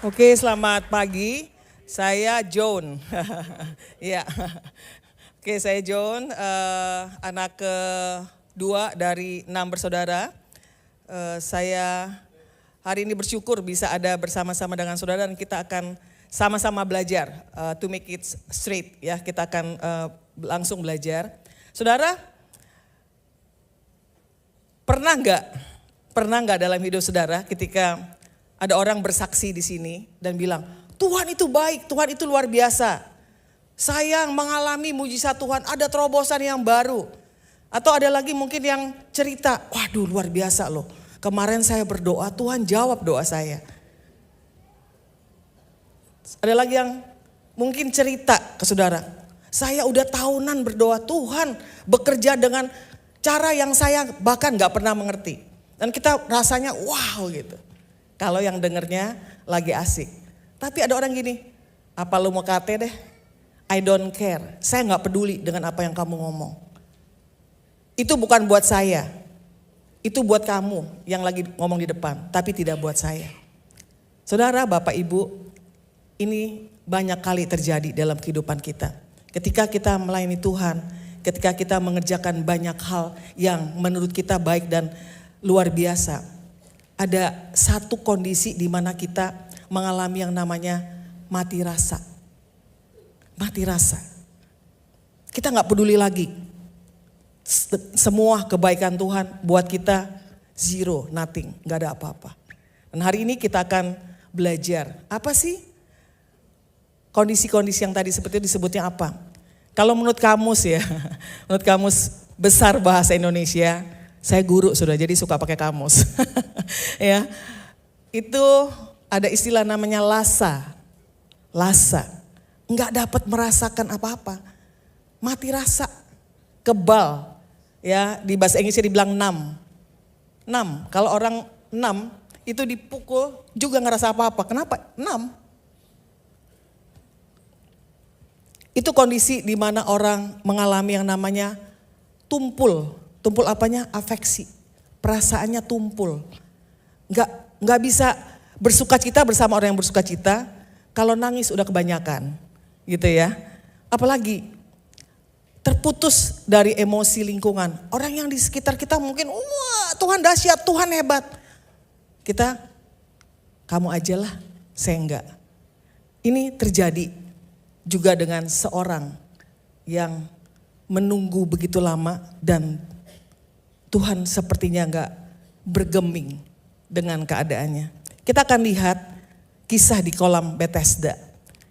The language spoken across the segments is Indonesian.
Oke, selamat pagi. Saya Joan. Ya. Oke, saya Joan, anak kedua dari 6 bersaudara. Saya hari ini bersyukur bisa ada bersama-sama dengan saudara dan kita akan sama-sama belajar to make it straight ya. Kita akan langsung belajar. Saudara, pernah nggak dalam hidup saudara ketika ada orang bersaksi di sini dan bilang, Tuhan itu baik, Tuhan itu luar biasa. Saya mengalami mujizat Tuhan, ada terobosan yang baru. Atau ada lagi mungkin yang cerita, waduh luar biasa loh. Kemarin saya berdoa, Tuhan jawab doa saya. Ada lagi yang mungkin cerita ke saudara, saya udah tahunan berdoa, Tuhan bekerja dengan cara yang saya bahkan gak pernah mengerti. Dan kita rasanya wow gitu. Kalau yang dengernya lagi asik. Tapi ada orang gini, apa lu mau kate deh? I don't care, saya gak peduli dengan apa yang kamu ngomong. Itu bukan buat saya, itu buat kamu yang lagi ngomong di depan, tapi tidak buat saya. Saudara, Bapak, Ibu, ini banyak kali terjadi dalam kehidupan kita. Ketika kita melayani Tuhan, ketika kita mengerjakan banyak hal yang menurut kita baik dan luar biasa. Ada satu kondisi di mana kita mengalami yang namanya mati rasa. Mati rasa. Kita gak peduli lagi. Semua kebaikan Tuhan buat kita zero, nothing, gak ada apa-apa. Dan hari ini kita akan belajar. Apa sih kondisi-kondisi yang tadi seperti itu disebutnya apa? Kalau menurut kamus ya, menurut kamus besar bahasa Indonesia, saya guru sudah jadi suka pakai kamus. Ya, itu ada istilah namanya lasa. Lasa, nggak dapat merasakan apa-apa. Mati rasa, kebal. Ya, di bahasa Inggrisnya dibilang numb. Numb, kalau orang numb itu dipukul juga nggak rasa apa-apa. Kenapa? Numb. Itu kondisi di mana orang mengalami yang namanya tumpul. Tumpul apanya? Afeksi. Perasaannya tumpul. Nggak bisa bersukacita bersama orang yang bersukacita. Kalau nangis udah kebanyakan. Gitu ya. Apalagi terputus dari emosi lingkungan. Orang yang di sekitar kita mungkin, wah Tuhan dahsyat, Tuhan hebat. Kita, kamu ajalah, saya enggak. Ini terjadi juga dengan seorang yang menunggu begitu lama dan Tuhan sepertinya enggak bergeming dengan keadaannya. Kita akan lihat kisah di kolam Bethesda.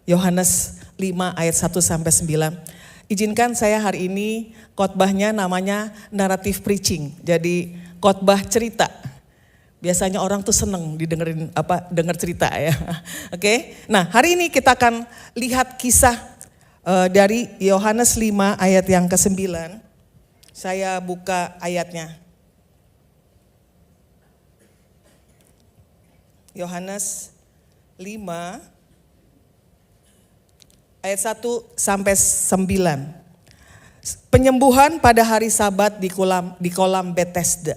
Yohanes 5 ayat 1 sampai 9. Izinkan saya hari ini khotbahnya namanya narrative preaching. Jadi khotbah cerita. Biasanya orang tuh seneng didengerin denger cerita ya. Oke. Nah, hari ini kita akan lihat kisah dari Yohanes 5 ayat yang ke-9. Saya buka ayatnya. Yohanes 5 ayat 1 sampai 9. Penyembuhan pada hari Sabat di kolam Bethesda.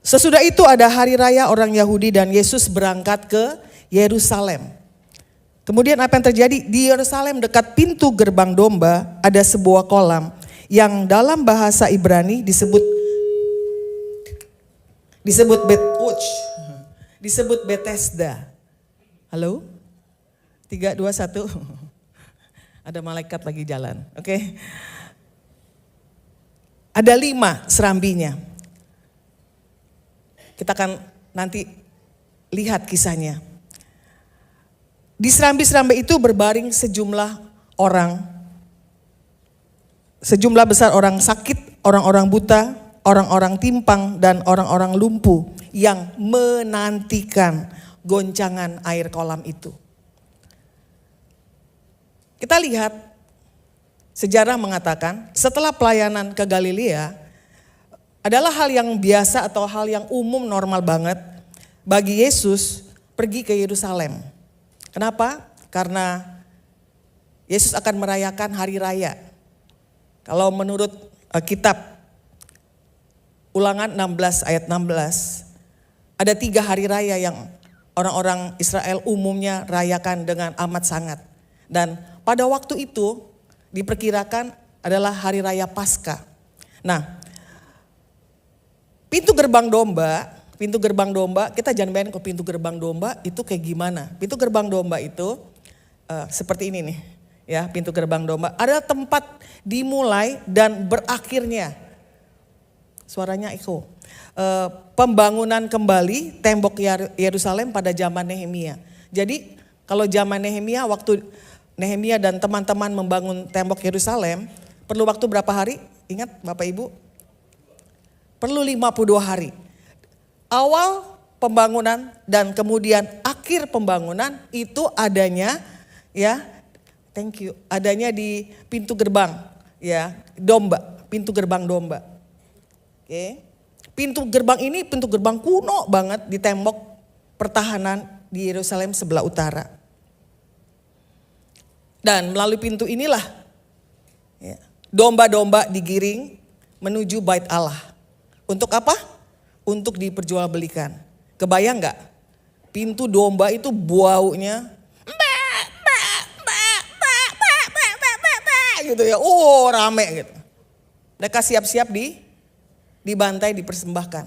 Sesudah itu ada hari raya orang Yahudi dan Yesus berangkat ke Yerusalem. Kemudian apa yang terjadi? Di Yerusalem dekat pintu gerbang domba ada sebuah kolam yang dalam bahasa Ibrani disebut Bethesda. Halo? 3, 2, 1. Ada malaikat lagi jalan. Oke. Ada 5 serambinya. Kita akan nanti lihat kisahnya. Di serambi-serambi itu berbaring sejumlah orang. Sejumlah besar orang sakit, orang-orang buta, orang-orang timpang, dan orang-orang lumpuh yang menantikan goncangan air kolam itu. Kita lihat sejarah mengatakan setelah pelayanan ke Galilea adalah hal yang biasa atau hal yang umum normal banget bagi Yesus pergi ke Yerusalem. Kenapa? Karena Yesus akan merayakan hari raya. Kalau menurut kitab Ulangan 16 ayat 16, ada 3 hari raya yang orang-orang Israel umumnya rayakan dengan amat sangat. Dan pada waktu itu diperkirakan adalah hari raya Paskah. Nah, pintu gerbang domba, kita jangan bayangin ke pintu gerbang domba itu kayak gimana. Pintu gerbang domba itu seperti ini nih, ya, pintu gerbang domba adalah tempat dimulai dan berakhirnya. Suaranya echo. Pembangunan kembali tembok Yerusalem pada zaman Nehemia. Jadi kalau zaman Nehemia, waktu Nehemia dan teman-teman membangun tembok Yerusalem, perlu waktu berapa hari? Ingat Bapak Ibu? Perlu 52 hari. Awal pembangunan dan kemudian akhir pembangunan itu adanya, ya, thank you, adanya di pintu gerbang, ya, domba, pintu gerbang domba. Oke. Pintu gerbang ini pintu gerbang kuno banget di tembok pertahanan di Yerusalem sebelah utara. Dan melalui pintu inilah, ya, domba-domba digiring menuju bait Allah. Untuk apa? Untuk diperjualbelikan. Kebayang nggak? Pintu domba itu baunya gitu ya. Oh, rame gitu. Mereka siap-siap dibantai, dipersembahkan.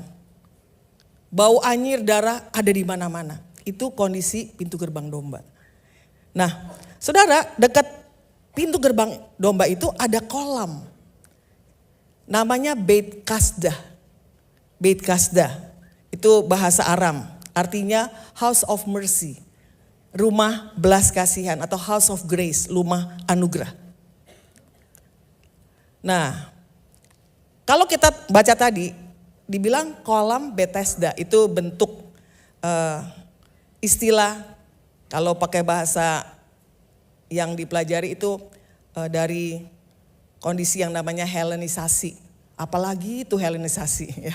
Bau anyir darah ada di mana-mana. Itu kondisi pintu gerbang domba. Nah, saudara, dekat pintu gerbang domba itu ada kolam. Namanya Beit Kasdah. Beit Kasdah itu bahasa Aram, artinya house of mercy, rumah belas kasihan atau house of grace, rumah anugerah. Nah, kalau kita baca tadi, dibilang kolam Bethesda itu bentuk istilah, kalau pakai bahasa yang dipelajari itu dari kondisi yang namanya Helenisasi. Apalagi itu Helenisasi,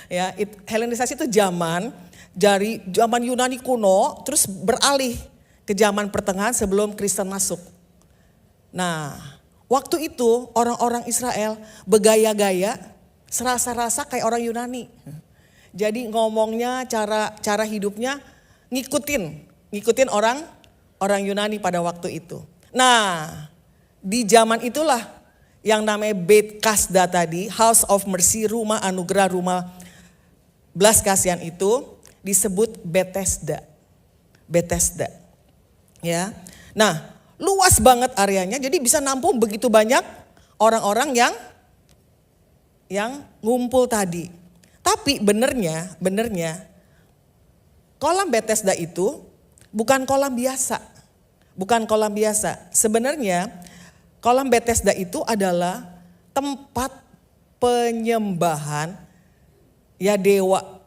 ya, Helenisasi itu zaman dari zaman Yunani kuno terus beralih ke zaman pertengahan sebelum Kristen masuk. Nah, waktu itu orang-orang Israel bergaya-gaya, serasa-rasa kayak orang Yunani. Jadi ngomongnya, cara hidupnya ngikutin orang Yunani pada waktu itu. Nah, di zaman itulah yang namanya Beit Kasdah tadi, house of mercy, rumah anugerah, rumah belas kasihan itu disebut Bethesda. Bethesda. Ya. Nah, luas banget areanya, jadi bisa nampung begitu banyak orang-orang yang ngumpul tadi. Tapi benernya kolam Bethesda itu bukan kolam biasa. Bukan kolam biasa. Sebenarnya kolam Bethesda itu adalah tempat penyembahan ya dewa.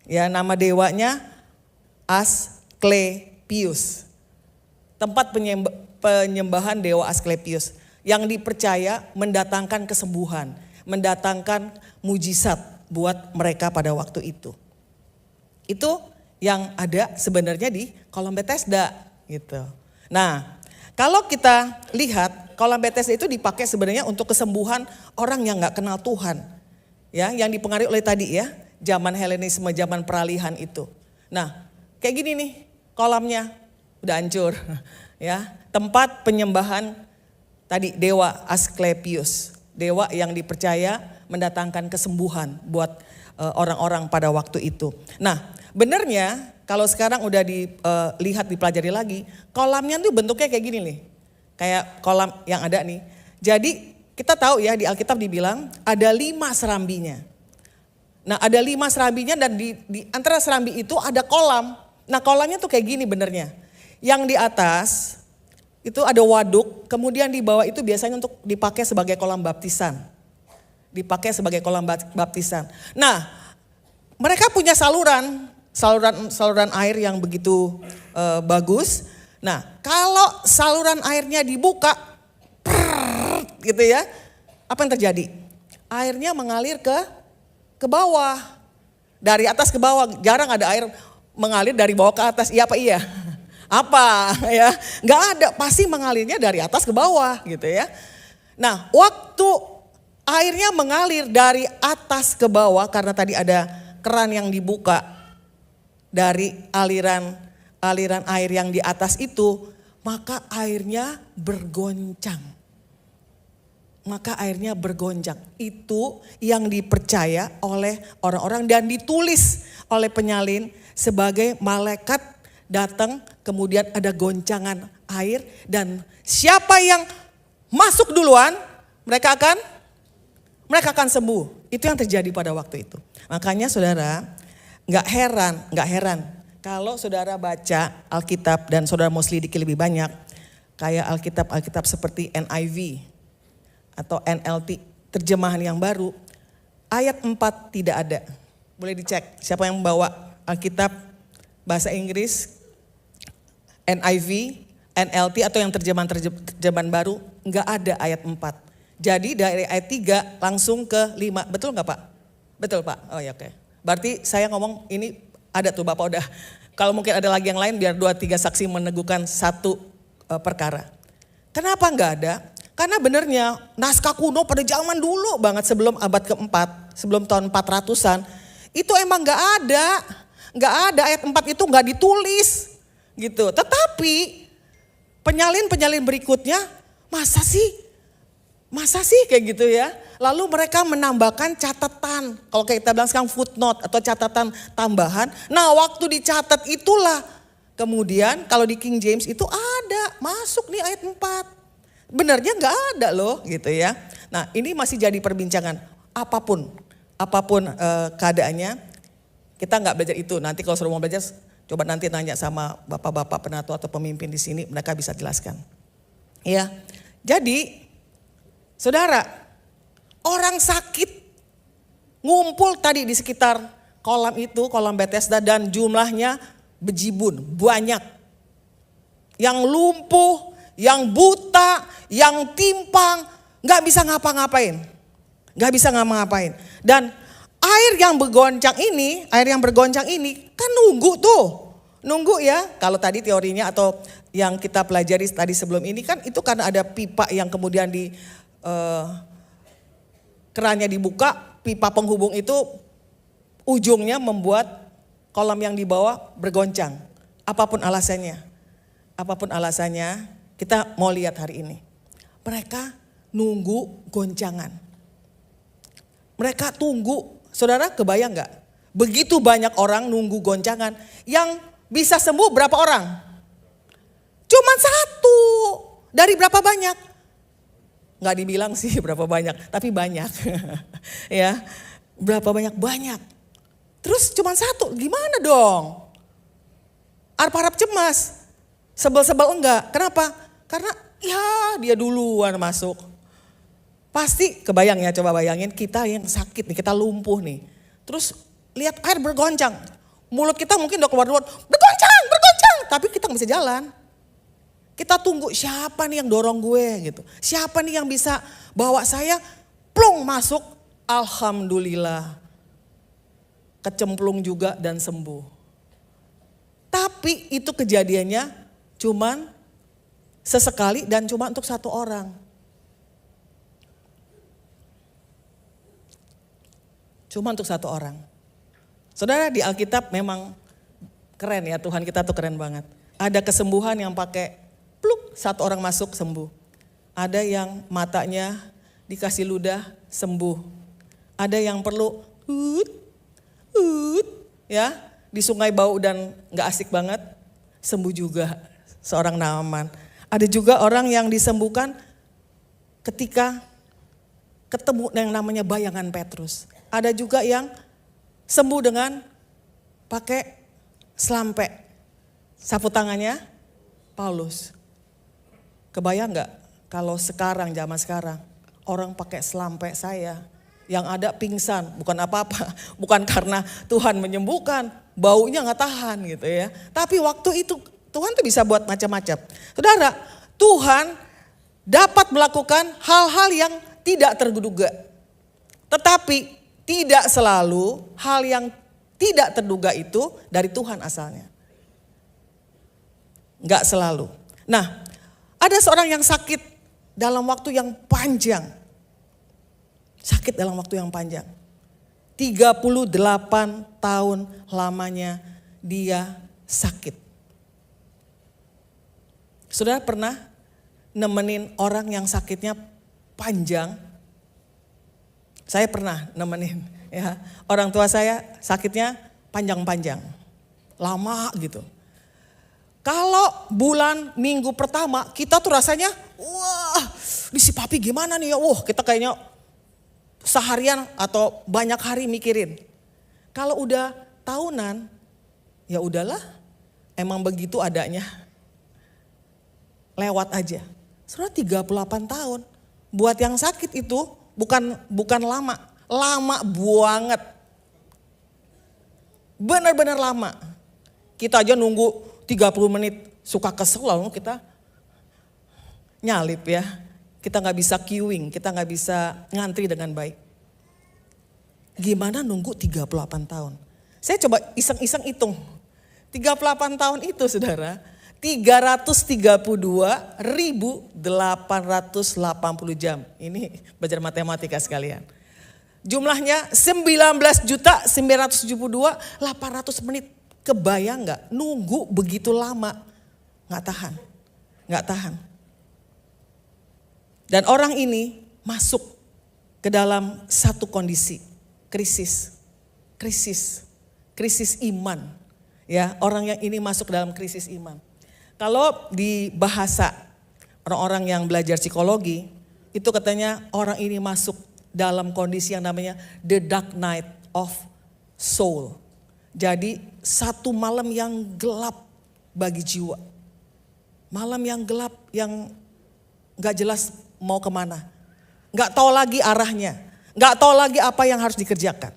Ya, nama dewanya Asklepius. Tempat penyembahan dewa Asklepius yang dipercaya mendatangkan kesembuhan, mendatangkan mujizat buat mereka pada waktu itu. Itu yang ada sebenarnya di kolam Bethesda gitu. Nah, kalau kita lihat kolam Bethesda itu dipakai sebenarnya untuk kesembuhan orang yang nggak kenal Tuhan, ya, yang dipengaruhi oleh tadi ya, zaman Helenisme, zaman peralihan itu. Nah, kayak gini nih kolamnya udah hancur, ya, tempat penyembahan tadi dewa Asklepius, dewa yang dipercaya mendatangkan kesembuhan buat orang-orang pada waktu itu. Nah, benernya kalau sekarang udah dilihat, dipelajari lagi, kolamnya tuh bentuknya kayak gini nih. Kayak kolam yang ada nih. Jadi kita tahu ya di Alkitab dibilang ada 5 serambinya. Nah, ada 5 serambinya dan di antara serambi itu ada kolam. Nah, kolamnya tuh kayak gini benernya. Yang di atas itu ada waduk, kemudian di bawah itu biasanya untuk dipakai sebagai kolam baptisan. Dipakai sebagai kolam baptisan. Nah, mereka punya saluran air yang begitu bagus. Nah, kalau saluran airnya dibuka, gitu ya, apa yang terjadi? Airnya mengalir ke bawah, dari atas ke bawah. Jarang ada air mengalir dari bawah ke atas. Iya apa iya? Apa ya? Nggak ada, pasti mengalirnya dari atas ke bawah, gitu ya. Nah, waktu airnya mengalir dari atas ke bawah karena tadi ada keran yang dibuka, dari aliran air yang di atas itu, maka airnya bergoncang. Maka airnya bergoncang. Itu yang dipercaya oleh orang-orang dan ditulis oleh penyalin sebagai malaikat datang, kemudian ada goncangan air, dan siapa yang masuk duluan mereka akan sembuh. Itu yang terjadi pada waktu itu. Makanya saudara, nggak heran kalau saudara baca Alkitab dan saudara mau selidiki lebih banyak, kayak Alkitab seperti NIV atau NLT, terjemahan yang baru, ayat 4 tidak ada. Boleh dicek siapa yang bawa Alkitab bahasa Inggris, NIV, NLT atau yang terjemahan baru, nggak ada ayat 4. Jadi dari ayat 3 langsung ke 5, betul nggak Pak? Betul Pak, oh ya oke. Berarti saya ngomong ini ada tuh Bapak udah. Kalau mungkin ada lagi yang lain biar 2-3 saksi meneguhkan satu perkara. Kenapa nggak ada? Karena benernya naskah kuno pada zaman dulu banget sebelum abad keempat, sebelum tahun 400-an, itu emang nggak ada ayat 4 itu nggak ditulis gitu. Tetapi penyalin berikutnya masa sih kayak gitu ya. Lalu mereka menambahkan catatan, kalau kita bilang sekarang footnote atau catatan tambahan. Nah waktu dicatat itulah kemudian kalau di King James itu ada masuk nih ayat 4. Benernya nggak ada loh gitu ya. Nah ini masih jadi perbincangan. Apapun keadaannya, kita nggak belajar itu. Nanti kalau suruh mau belajar, coba nanti nanya sama bapak-bapak penatua atau pemimpin di sini, mereka bisa jelaskan. Ya, jadi saudara, orang sakit ngumpul tadi di sekitar kolam Bethesda dan jumlahnya bejibun, banyak. Yang lumpuh, yang buta, yang timpang, gak bisa ngapa-ngapain. Dan air yang bergoncang ini kan nunggu ya. Kalau tadi teorinya atau yang kita pelajari tadi sebelum ini kan itu karena ada pipa yang kemudian kerannya dibuka, pipa penghubung itu ujungnya membuat kolam yang di bawah bergoncang. Apapun alasannya, kita mau lihat hari ini. Mereka nunggu goncangan. Mereka tunggu. Saudara kebayang gak? Begitu banyak orang nunggu goncangan. Yang bisa sembuh berapa orang? Cuman 1. Dari berapa banyak? Gak dibilang sih berapa banyak, tapi banyak. Ya, berapa banyak? Banyak. Terus cuman 1, gimana dong? Harap-harap cemas. Sebel-sebel enggak. Kenapa? Karena ya dia duluan masuk. Pasti kebayang ya, coba bayangin kita yang sakit nih, kita lumpuh nih. Terus lihat air bergoncang. Mulut kita mungkin udah keluar bergoncang. Tapi kita gak bisa jalan. Kita tunggu siapa nih yang dorong gue gitu. Siapa nih yang bisa bawa saya plung masuk. Alhamdulillah. Kecemplung juga dan sembuh. Tapi itu kejadiannya cuman sesekali dan cuma untuk 1 orang. Cuma untuk 1 orang. Saudara, di Alkitab memang keren ya, Tuhan kita tuh keren banget. Ada kesembuhan yang pakai pluk 1 orang masuk sembuh. Ada yang matanya dikasih ludah sembuh. Ada yang perlu ya di sungai bau dan gak asik banget sembuh juga seorang Naaman. Ada juga orang yang disembuhkan ketika ketemu yang namanya bayangan Petrus. Ada juga yang sembuh dengan pakai selampe. Sapu tangannya Paulus. Kebayang gak kalau sekarang, zaman sekarang, orang pakai selampe saya, yang ada pingsan, bukan apa-apa, bukan karena Tuhan menyembuhkan, baunya gak tahan gitu ya. Tapi waktu itu Tuhan tuh bisa buat macam-macam. Saudara, Tuhan dapat melakukan hal-hal yang tidak terduga. Tetapi tidak selalu hal yang tidak terduga itu dari Tuhan asalnya. Enggak selalu. Nah, ada seorang yang sakit dalam waktu yang panjang. Sakit dalam waktu yang panjang. 38 tahun lamanya dia sakit. Saudara pernah nemenin orang yang sakitnya panjang? Saya pernah nemenin, ya. Orang tua saya sakitnya panjang-panjang, lama gitu. Kalau bulan minggu pertama kita tuh rasanya, wah, ini si papi gimana nih ya? Wah, kita kayaknya seharian atau banyak hari mikirin. Kalau udah tahunan, ya udahlah, emang begitu adanya. Lewat aja. Saudara 38 tahun. Buat yang sakit itu bukan lama. Lama banget. Benar-benar lama. Kita aja nunggu 30 menit. Suka kesel lalu kita nyalip ya. Kita gak bisa queuing, kita gak bisa ngantri dengan baik. Gimana nunggu 38 tahun? Saya coba iseng-iseng hitung. 38 tahun itu saudara, 332.880 jam. Ini belajar matematika sekalian. Jumlahnya 19.972.800 menit. Kebayang gak nunggu begitu lama? Gak tahan. Dan orang ini masuk ke dalam satu kondisi, krisis iman. Ya, orang yang ini masuk ke dalam krisis iman. Kalau di bahasa orang-orang yang belajar psikologi, itu katanya orang ini masuk dalam kondisi yang namanya the dark night of soul. Jadi satu malam yang gelap bagi jiwa. Malam yang gelap yang gak jelas mau kemana. Gak tahu lagi arahnya. Gak tahu lagi apa yang harus dikerjakan.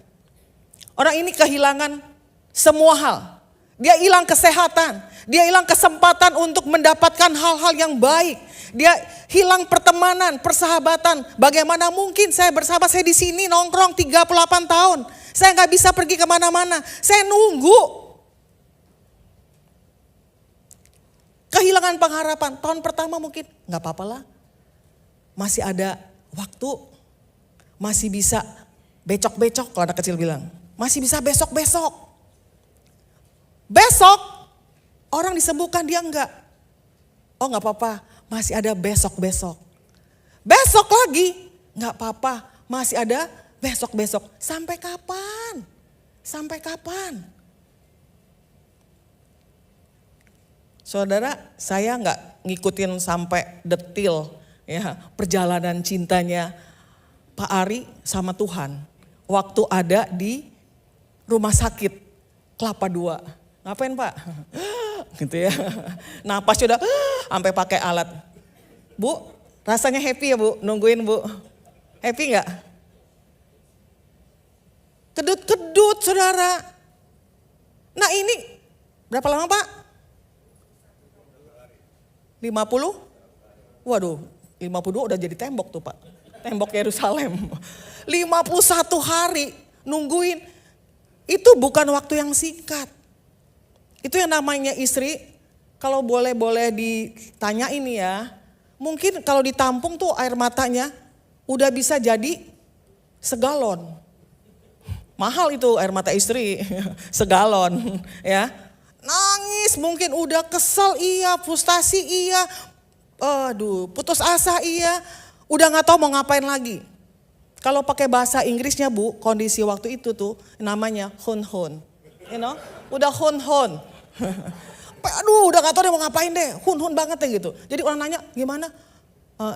Orang ini kehilangan semua hal. Dia hilang kesehatan. Dia hilang kesempatan untuk mendapatkan hal-hal yang baik. Dia hilang pertemanan, persahabatan. Bagaimana mungkin saya bersahabat, saya di sini nongkrong 38 tahun. Saya gak bisa pergi kemana-mana. Saya nunggu. Kehilangan pengharapan. Tahun pertama mungkin gak apa-apa lah. Masih ada waktu. Masih bisa becok-becok kalau anak kecil bilang. Masih bisa besok-besok. Besok orang disembuhkan, dia enggak. Oh gak apa-apa, masih ada besok-besok. Besok lagi, gak apa-apa, masih ada besok-besok. Sampai kapan? Sampai kapan? Saudara, saya gak ngikutin sampai detil ya perjalanan cintanya Pak Ari sama Tuhan. Waktu ada di rumah sakit Kelapa II. Ngapain Pak? Gitu ya. Napas sudah sampai pakai alat. Bu, rasanya happy ya Bu, nungguin Bu. Happy gak? Kedut-kedut saudara. Nah ini berapa lama Pak? 50? Waduh, 52 udah jadi tembok tuh Pak. Tembok Yerusalem. 51 hari nungguin. Itu bukan waktu yang singkat. Itu yang namanya istri, kalau boleh ditanya ini ya, mungkin kalau ditampung tuh air matanya udah bisa jadi segalon. Mahal itu air mata istri, segalon ya. Nangis mungkin udah kesel iya, frustasi iya, putus asa iya, udah gak tahu mau ngapain lagi. Kalau pakai bahasa Inggrisnya Bu, kondisi waktu itu tuh namanya hun-hun. You know, udah hun-hun. Aduh udah gak tahu deh mau ngapain deh, hun-hun banget deh gitu. Jadi orang nanya gimana?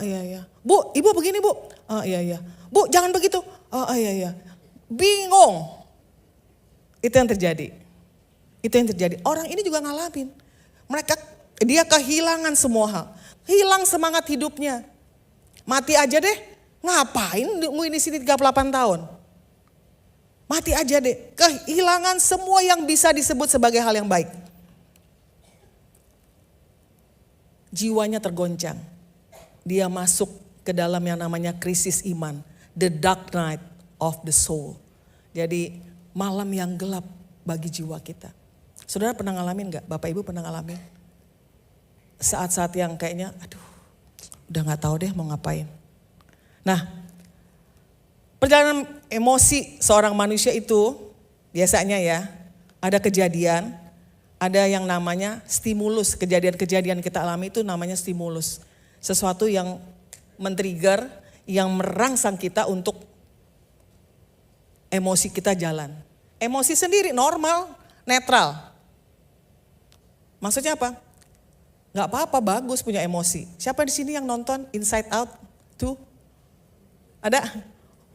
Iya. Bu, ibu begini Bu. Iya. Bu jangan begitu. Iya. Bingung. Itu yang terjadi. Orang ini juga ngalamin. Dia kehilangan semua hal. Hilang semangat hidupnya. Mati aja deh. Ngapain nungguin di sini 38 tahun? Mati aja deh. Kehilangan semua yang bisa disebut sebagai hal yang baik. Jiwanya tergoncang. Dia masuk ke dalam yang namanya krisis iman. The dark night of the soul. Jadi malam yang gelap bagi jiwa kita. Saudara pernah ngalamin gak? Bapak Ibu pernah ngalamin? Saat-saat yang kayaknya aduh udah gak tahu deh mau ngapain. Nah, perjalanan emosi seorang manusia itu biasanya ya ada kejadian ada yang namanya stimulus. Kejadian-kejadian kita alami itu namanya stimulus. Sesuatu yang men-trigger, yang merangsang kita untuk emosi kita jalan. Emosi sendiri normal, netral. Maksudnya apa? Gak apa-apa, bagus punya emosi. Siapa di sini yang nonton Inside Out 2? Ada?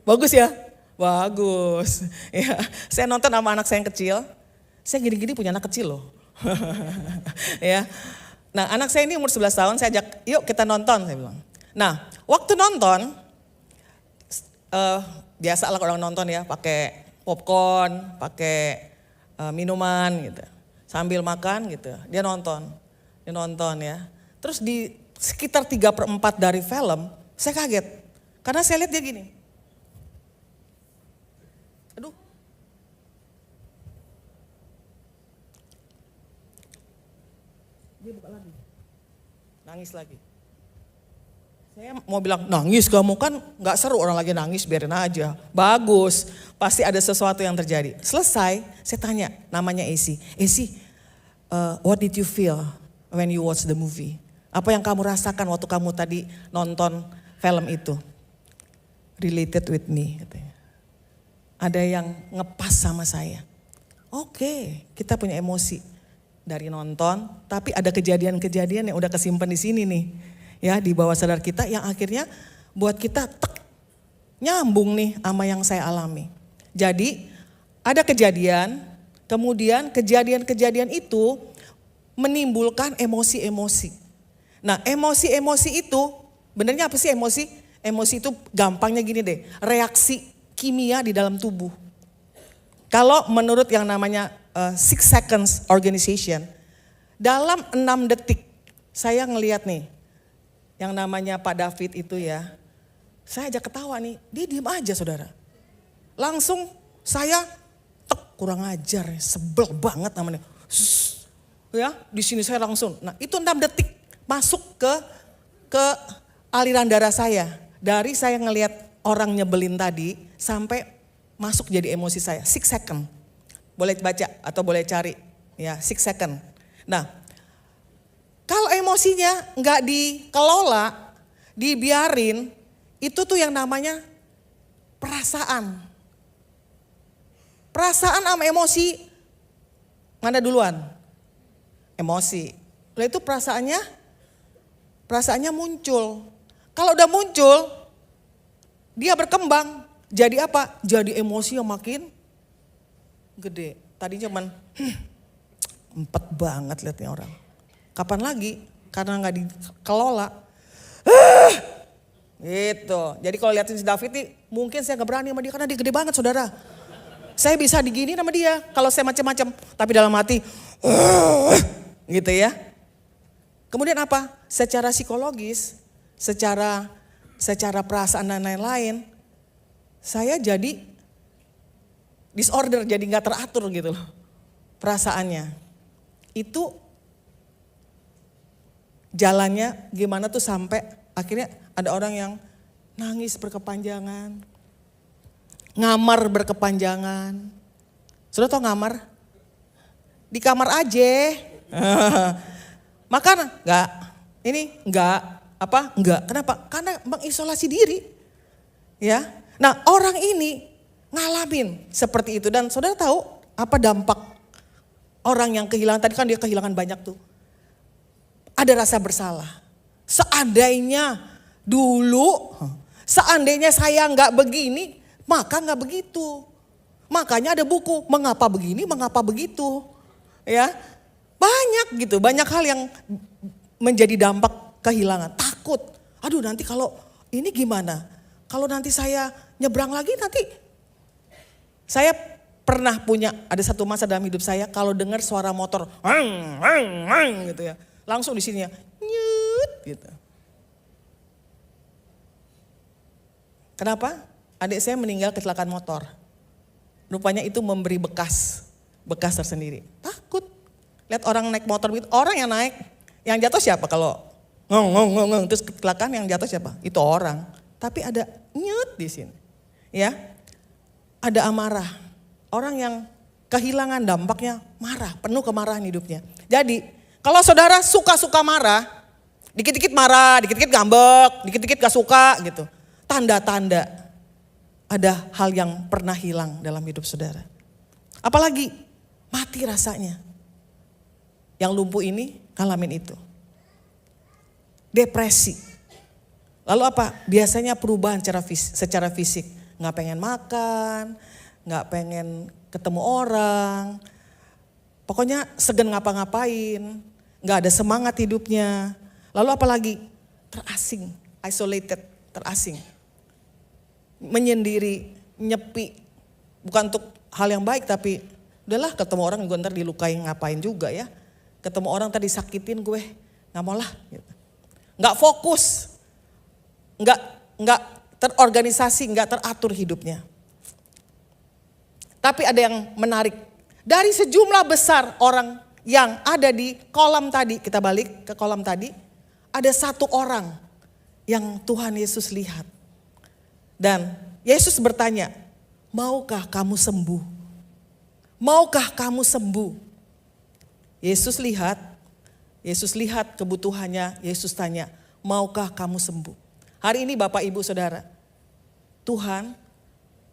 Bagus ya? Bagus. Ya, saya nonton sama anak saya yang kecil. Saya gini-gini punya anak kecil loh. Ya. Nah, anak saya ini umur 11 tahun, saya ajak, yuk kita nonton, saya bilang. Nah, waktu nonton, biasa lah orang nonton ya, pakai popcorn, pakai minuman gitu. Sambil makan gitu, dia nonton ya. Terus di sekitar 3/4 dari film, saya kaget. Karena saya lihat dia gini. Aduh. Dia buka lagi. Nangis lagi. Saya mau bilang, nangis kamu kan gak seru orang lagi nangis, biarin aja. Bagus, pasti ada sesuatu yang terjadi. Selesai, saya tanya, namanya Esi. Esi, what did you feel when you watch the movie? Apa yang kamu rasakan waktu kamu tadi nonton film itu? Related with me, katanya. Ada yang ngepas sama saya. Oke, kita punya emosi dari nonton, tapi ada kejadian-kejadian yang udah kesimpan di sini nih. Ya, di bawah sadar kita yang akhirnya buat kita nyambung nih sama yang saya alami. Jadi, ada kejadian, kemudian kejadian-kejadian itu menimbulkan emosi-emosi. Nah, emosi-emosi itu, benernya apa sih emosi? Emosi itu gampangnya gini deh, reaksi kimia di dalam tubuh. Kalau menurut yang namanya 6 seconds organization, dalam 6 detik saya ngelihat nih, yang namanya Pak David itu ya, saya aja ketawa nih, dia diem aja saudara. Langsung saya kurang ajar, sebel banget namanya. Ya, di sini saya langsung, nah itu 6 detik masuk ke aliran darah saya. Dari saya ngelihat orang nyebelin tadi sampai masuk jadi emosi saya. 6 second. Boleh baca atau boleh cari. Ya, 6 second. Nah, kalau emosinya nggak dikelola, dibiarin, itu tuh yang namanya perasaan. Perasaan sama emosi, mana duluan? Emosi. Lalu itu perasaannya muncul. Kalau udah muncul, dia berkembang. Jadi apa? Jadi emosi yang makin gede. Tadinya cuman empet banget liatnya orang. Kapan lagi? Karena gak dikelola. Gitu. Jadi kalau liatin si David nih, mungkin saya gak berani sama dia karena dia gede banget saudara. Saya bisa digini sama dia kalau saya macam-macam. Tapi dalam hati, gitu ya. Kemudian apa? Secara psikologis, secara perasaan dan lain-lain, saya jadi disorder, jadi gak teratur gitu loh perasaannya. Itu jalannya gimana tuh sampai akhirnya ada orang yang nangis berkepanjangan, ngamar berkepanjangan. Sudah tau ngamar? Di kamar aja. Makan? Enggak. Ini? Enggak. Apa? Enggak. Kenapa? Karena mengisolasi diri. Ya. Nah, orang ini ngalamin seperti itu dan saudara tahu apa dampak orang yang kehilangan, tadi kan dia kehilangan banyak tuh. Ada rasa bersalah. Seandainya dulu, seandainya saya enggak begini, maka enggak begitu. Makanya ada buku, mengapa begini, mengapa begitu. Ya. Banyak gitu, banyak hal yang menjadi dampak kehilangan, takut. Aduh nanti kalau ini gimana? Kalau nanti saya nyebrang lagi nanti. Saya pernah punya, ada satu masa dalam hidup saya kalau dengar suara motor, gitu ya. Langsung di sini ya, nyut gitu. Kenapa? Adik saya meninggal kecelakaan motor. Rupanya itu memberi bekas tersendiri. Takut. Lihat orang naik motor, orang yang naik, yang jatuh siapa kalau terus kecelakaan yang jatuh siapa? Itu orang. Tapi ada nyut di sini. Ya. Ada amarah. Orang yang kehilangan dampaknya marah, penuh kemarahan hidupnya. Jadi kalau saudara suka-suka marah, dikit-dikit marah, dikit-dikit ngambek, dikit-dikit gak suka gitu. Tanda-tanda ada hal yang pernah hilang dalam hidup saudara. Apalagi mati rasanya. Yang lumpuh ini ngalamin itu. Depresi. Lalu apa? Biasanya perubahan secara fisik. Gak pengen makan, gak pengen ketemu orang. Pokoknya segan ngapa-ngapain, gak ada semangat hidupnya. Lalu apalagi? Terasing, isolated, terasing. Menyendiri, nyepi. Bukan untuk hal yang baik tapi udahlah ketemu orang gue ntar dilukai ngapain juga ya. Ketemu orang tadi sakitin gue, gak mau lah. Gitu. Gak fokus, gak terorganisasi, gak teratur hidupnya. Tapi ada yang menarik. Dari sejumlah besar orang yang ada di kolam tadi, kita balik ke kolam tadi, ada satu orang yang Tuhan Yesus lihat. Dan Yesus bertanya, maukah kamu sembuh? Maukah kamu sembuh? Yesus lihat kebutuhannya, Yesus tanya, maukah kamu sembuh? Hari ini Bapak Ibu Saudara, Tuhan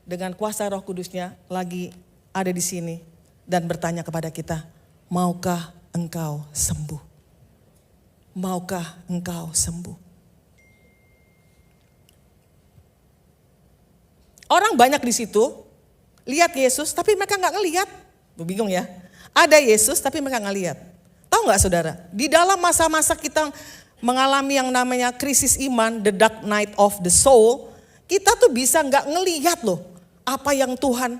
dengan kuasa Roh Kudusnya lagi ada di sini. Dan bertanya kepada kita, maukah engkau sembuh? Maukah engkau sembuh? Orang banyak di situ, lihat Yesus tapi mereka gak ngelihat. Bingung ya, ada Yesus tapi mereka gak lihat. Tahu gak saudara, di dalam masa-masa kita mengalami yang namanya krisis iman, the dark night of the soul, kita tuh bisa gak ngelihat loh apa yang Tuhan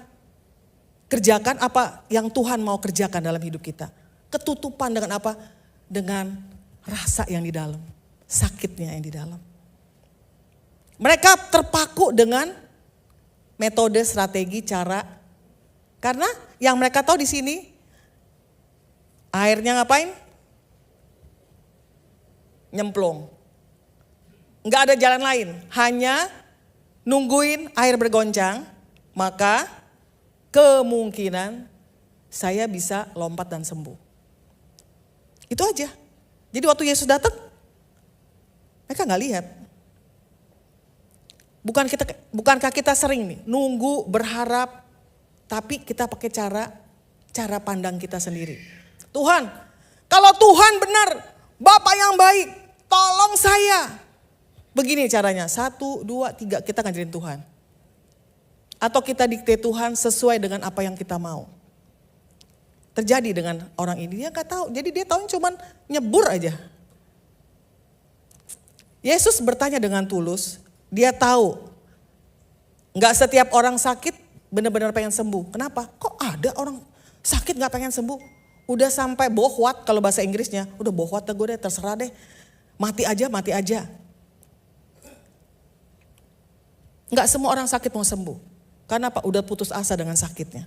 kerjakan, apa yang Tuhan mau kerjakan dalam hidup kita. Ketutupan dengan apa? Dengan rasa yang di dalam, sakitnya yang di dalam. Mereka terpaku dengan metode, strategi, cara. Karena yang mereka tahu di sini, airnya ngapain? Nyemplung. Enggak ada jalan lain, hanya nungguin air bergoncang, maka kemungkinan saya bisa lompat dan sembuh. Itu aja. Jadi waktu Yesus datang, mereka gak lihat. Bukankah kita sering nih nunggu, berharap, tapi kita pakai cara pandang kita sendiri. Tuhan, kalau Tuhan benar, Bapa yang baik, tolong saya. Begini caranya, 1, 2, 3 kita ngajarin Tuhan. Atau kita dikte Tuhan sesuai dengan apa yang kita mau. Terjadi dengan orang ini, dia gak tahu. Jadi dia tahu cuman nyebur aja. Yesus bertanya dengan tulus, dia tahu. Gak setiap orang sakit benar-benar pengen sembuh. Kenapa? Kok ada orang sakit gak pengen sembuh? Udah sampai bohwat kalau bahasa Inggrisnya. Udah bohwat deh gue deh, terserah deh. Mati aja. Gak semua orang sakit mau sembuh. Karena apa? Udah putus asa dengan sakitnya.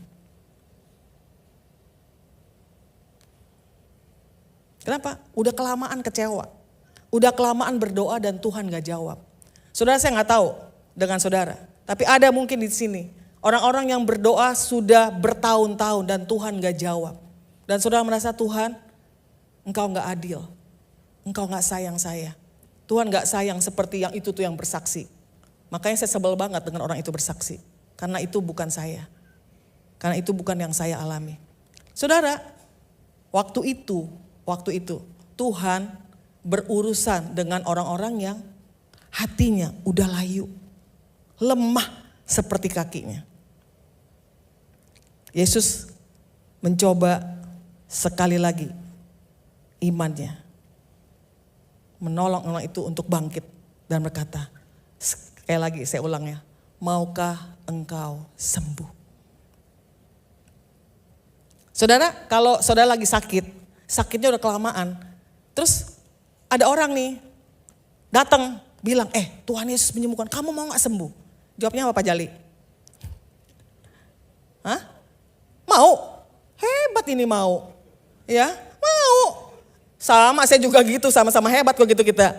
Kenapa? Udah kelamaan kecewa. Udah kelamaan berdoa dan Tuhan gak jawab. Saudara, saya gak tahu dengan saudara. Tapi ada mungkin di sini. Orang-orang yang berdoa sudah bertahun-tahun dan Tuhan gak jawab. Dan saudara merasa, Tuhan engkau gak adil. Engkau gak sayang saya. Tuhan gak sayang seperti yang itu tuh yang bersaksi. Makanya saya sebel banget dengan orang itu bersaksi. Karena itu bukan saya. Karena itu bukan yang saya alami. Saudara, waktu itu Tuhan berurusan dengan orang-orang yang hatinya udah layu. Lemah seperti kakinya. Yesus mencoba sekali lagi imannya. Menolong orang itu untuk bangkit dan berkata, sekali lagi saya ulang ya, maukah engkau sembuh? Saudara, kalau saudara lagi sakit, sakitnya udah kelamaan, terus ada orang nih datang bilang, Tuhan Yesus menyembuhkan, kamu mau gak sembuh? Jawabnya apa Pak Jali? Hah? Mau? Hebat ini mau. Ya, mau. Sama saya juga gitu, sama-sama hebat kok gitu kita.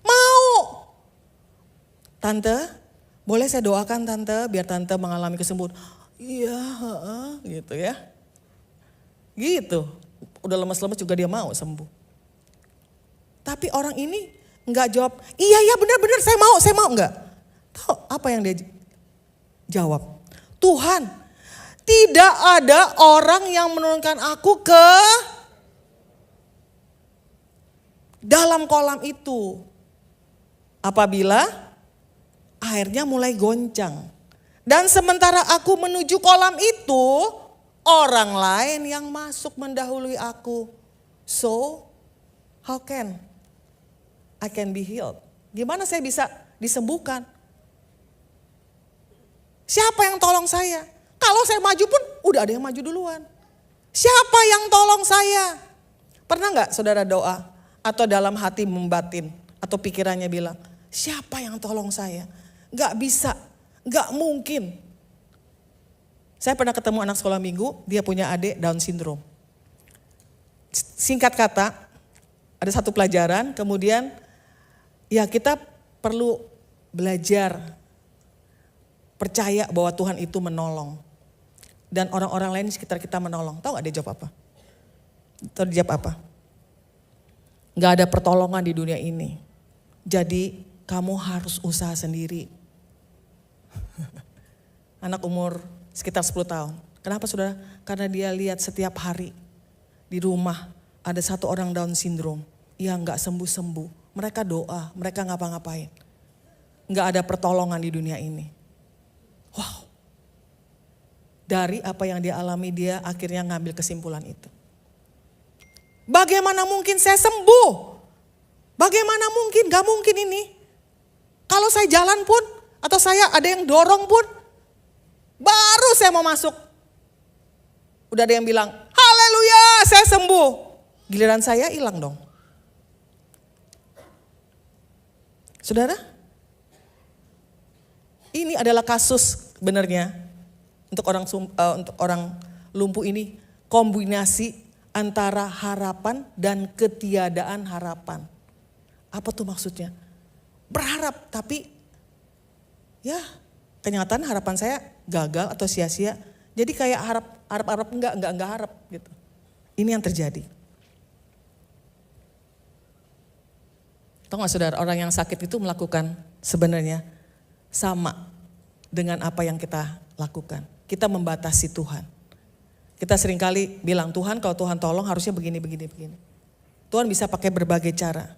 Mau. Tante, boleh saya doakan tante biar tante mengalami kesembuhan? Iya, gitu ya. Gitu. Udah lemes-lemes juga dia mau sembuh. Tapi orang ini enggak jawab, iya benar-benar saya mau enggak. Tahu apa yang dia jawab? Tuhan, tidak ada orang yang menurunkan aku ke dalam kolam itu. Apabila airnya mulai goncang. Dan sementara aku menuju kolam itu, orang lain yang masuk mendahului aku. So, how can I can be healed? Gimana saya bisa disembuhkan? Siapa yang tolong saya? Kalau saya maju pun udah ada yang maju duluan. Siapa yang tolong saya? Pernah gak saudara doa atau dalam hati membatin atau pikirannya bilang, siapa yang tolong saya? Gak bisa, gak mungkin. Saya pernah ketemu anak sekolah minggu, dia punya adik Down syndrome. Singkat kata, ada satu pelajaran, kemudian ya kita perlu belajar percaya bahwa Tuhan itu menolong. Dan orang-orang lain di sekitar kita menolong. Tahu gak dia jawab apa? Tahu dia jawab apa? Gak ada pertolongan di dunia ini. Jadi kamu harus usaha sendiri. Anak umur sekitar 10 tahun. Kenapa saudara? Karena dia lihat setiap hari di rumah ada satu orang Down syndrome yang gak sembuh-sembuh. Mereka doa, mereka ngapa-ngapain. Gak ada pertolongan di dunia ini. Wow. Dari apa yang dia alami, dia akhirnya ngambil kesimpulan itu. Bagaimana mungkin saya sembuh? Bagaimana mungkin? Gak mungkin ini. Kalau saya jalan pun, atau saya ada yang dorong pun, baru saya mau masuk. Udah ada yang bilang, haleluya saya sembuh. Giliran saya hilang dong. Saudara, ini adalah kasus sebenarnya untuk orang lumpuh ini, kombinasi antara harapan dan ketiadaan harapan. Apa tuh maksudnya? Berharap tapi ya kenyataan harapan saya gagal atau sia-sia. Jadi kayak harap enggak harap gitu. Ini yang terjadi. Tahu gak saudara, orang yang sakit itu melakukan sebenarnya sama dengan apa yang kita lakukan. Kita membatasi Tuhan. Kita seringkali bilang, Tuhan kalau Tuhan tolong harusnya begini. Tuhan bisa pakai berbagai cara.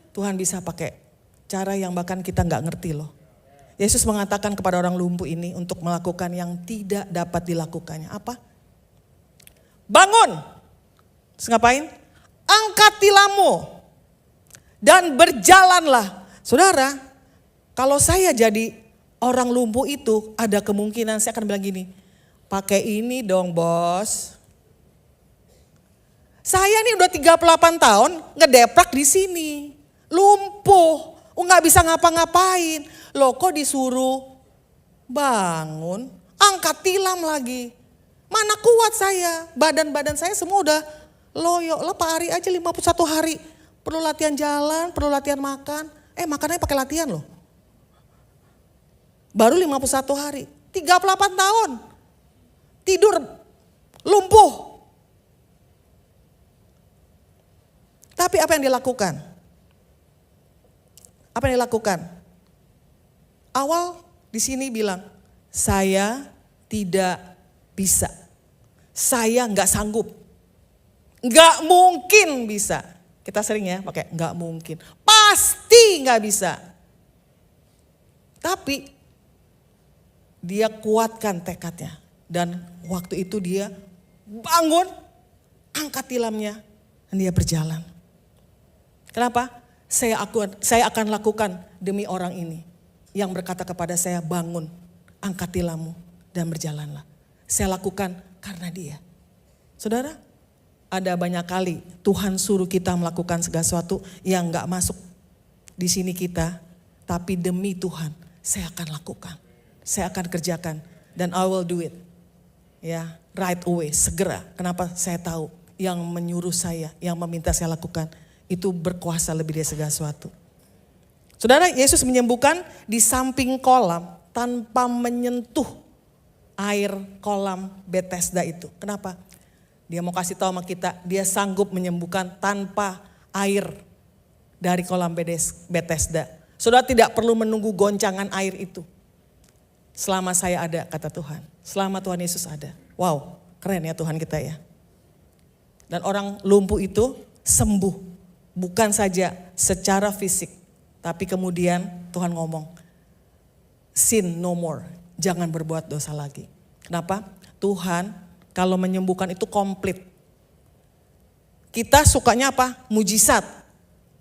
Tuhan bisa pakai cara yang bahkan kita gak ngerti loh. Yesus mengatakan kepada orang lumpuh ini untuk melakukan yang tidak dapat dilakukannya. Apa? Bangun. Terus ngapain? Angkat tilammu dan berjalanlah. Saudara, kalau saya jadi orang lumpuh itu ada kemungkinan saya akan bilang gini, pakai ini dong bos. Saya nih udah 38 tahun ngedeprak di sini, lumpuh, nggak bisa ngapa-ngapain. Loh kok disuruh bangun, angkat tilam lagi. Mana kuat saya, badan saya semua udah loyo. Lah Pak Ari aja 51 hari, perlu latihan jalan, perlu latihan makan. Makannya pakai latihan loh. Baru 51 hari, 38 tahun. Tidur, lumpuh. Tapi apa yang dilakukan? Apa yang dilakukan? Awal di sini bilang, saya tidak bisa. Saya nggak sanggup. Nggak mungkin bisa. Kita sering ya pakai nggak mungkin. Pasti nggak bisa. Tapi dia kuatkan tekadnya. Dan waktu itu dia bangun, angkat tilamnya, dan dia berjalan. Kenapa? Saya akan lakukan demi orang ini. Yang berkata kepada saya, bangun, angkat tilammu, dan berjalanlah. Saya lakukan karena dia. Saudara, ada banyak kali Tuhan suruh kita melakukan segala sesuatu yang gak masuk di sini kita. Tapi demi Tuhan, saya akan lakukan. Saya akan kerjakan dan I will do it. Ya, right away, segera. Kenapa? Saya tahu yang menyuruh saya, yang meminta saya lakukan itu berkuasa lebih dari segala sesuatu. Saudara, Yesus menyembuhkan di samping kolam tanpa menyentuh air kolam Bethesda itu. Kenapa? Dia mau kasih tahu sama kita, dia sanggup menyembuhkan tanpa air dari kolam Bethesda. Saudara tidak perlu menunggu goncangan air itu. Selama saya ada, kata Tuhan. Selama Tuhan Yesus ada. Wow, keren ya Tuhan kita ya. Dan orang lumpuh itu sembuh. Bukan saja secara fisik. Tapi kemudian Tuhan ngomong, sin no more. Jangan berbuat dosa lagi. Kenapa? Tuhan kalau menyembuhkan itu komplit. Kita sukanya apa? Mujizat.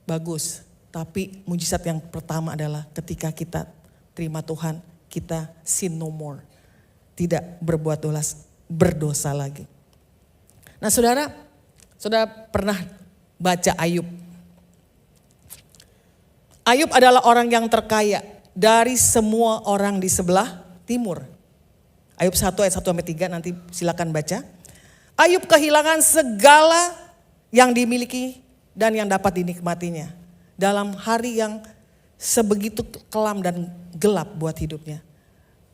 Bagus. Tapi mujizat yang pertama adalah ketika kita terima Tuhan, kita sin no more. Tidak berbuat berdosa lagi. Nah saudara pernah baca Ayub. Ayub adalah orang yang terkaya dari semua orang di sebelah timur. Ayub 1 ayat 1-3 nanti silakan baca. Ayub kehilangan segala yang dimiliki dan yang dapat dinikmatinya. Dalam hari yang sebegitu kelam dan gelap buat hidupnya.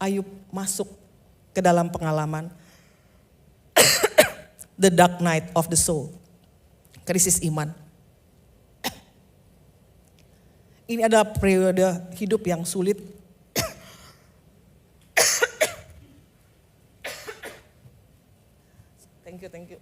Ayub masuk ke dalam pengalaman the dark night of the soul. Krisis iman. Ini adalah periode hidup yang sulit. Thank you.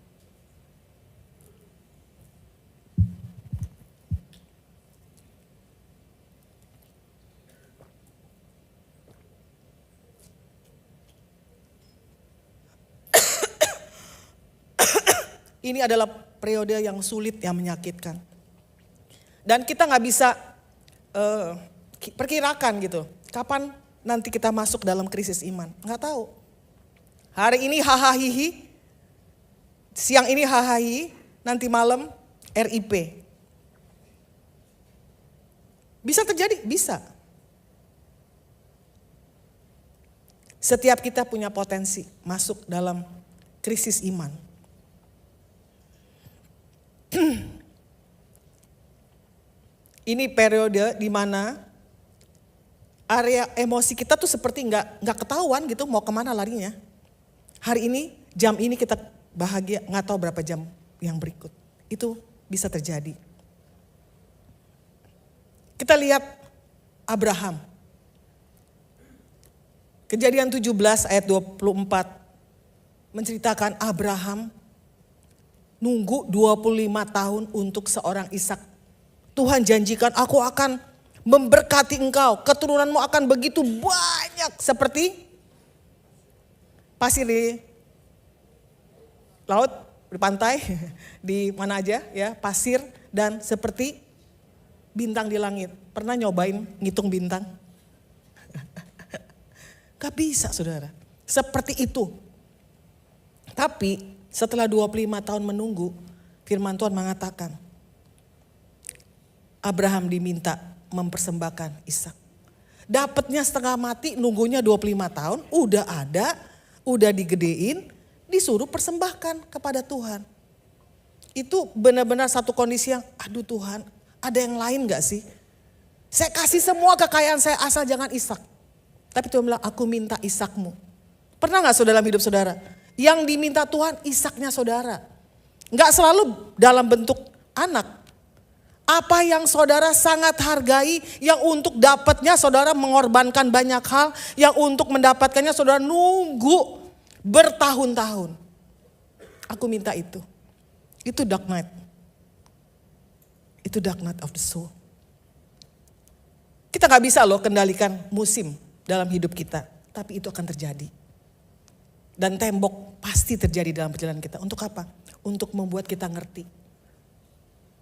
Ini adalah periode yang sulit, yang menyakitkan. Dan kita gak bisa perkirakan gitu. Kapan nanti kita masuk dalam krisis iman. Gak tahu. Hari ini hahaha, siang ini hahaha, nanti malam RIP. Bisa terjadi? Bisa. Setiap kita punya potensi masuk dalam krisis iman. Ini periode di mana area emosi kita tuh seperti nggak ketahuan gitu mau kemana larinya. Hari ini, jam ini kita bahagia, nggak tahu berapa jam yang berikut. Itu bisa terjadi. Kita lihat Abraham. Kejadian 17 ayat 24 menceritakan Abraham nunggu 25 tahun untuk seorang Ishak. Tuhan janjikan, aku akan memberkati engkau, keturunanmu akan begitu banyak seperti pasir di laut, di pantai, di mana aja ya, pasir dan seperti bintang di langit. Pernah nyobain ngitung bintang? Gak bisa saudara, seperti itu. Tapi setelah 25 tahun menunggu, firman Tuhan mengatakan, Abraham diminta mempersembahkan Ishak. Dapatnya setengah mati, nunggunya 25 tahun, udah ada, udah digedein, disuruh persembahkan kepada Tuhan. Itu benar-benar satu kondisi yang, aduh Tuhan, ada yang lain gak sih? Saya kasih semua kekayaan saya asal jangan Ishak. Tapi Tuhan bilang, aku minta Ishakmu. Pernah gak saudara dalam hidup saudara? Yang diminta Tuhan Ishaknya saudara. Gak selalu dalam bentuk anak. Apa yang saudara sangat hargai, yang untuk dapatnya saudara mengorbankan banyak hal, yang untuk mendapatkannya saudara nunggu bertahun-tahun. Aku minta itu. Itu dark night. Itu dark night of the soul. Kita gak bisa loh kendalikan musim dalam hidup kita. Tapi itu akan terjadi. Dan tembok pasti terjadi dalam perjalanan kita. Untuk apa? Untuk membuat kita ngerti.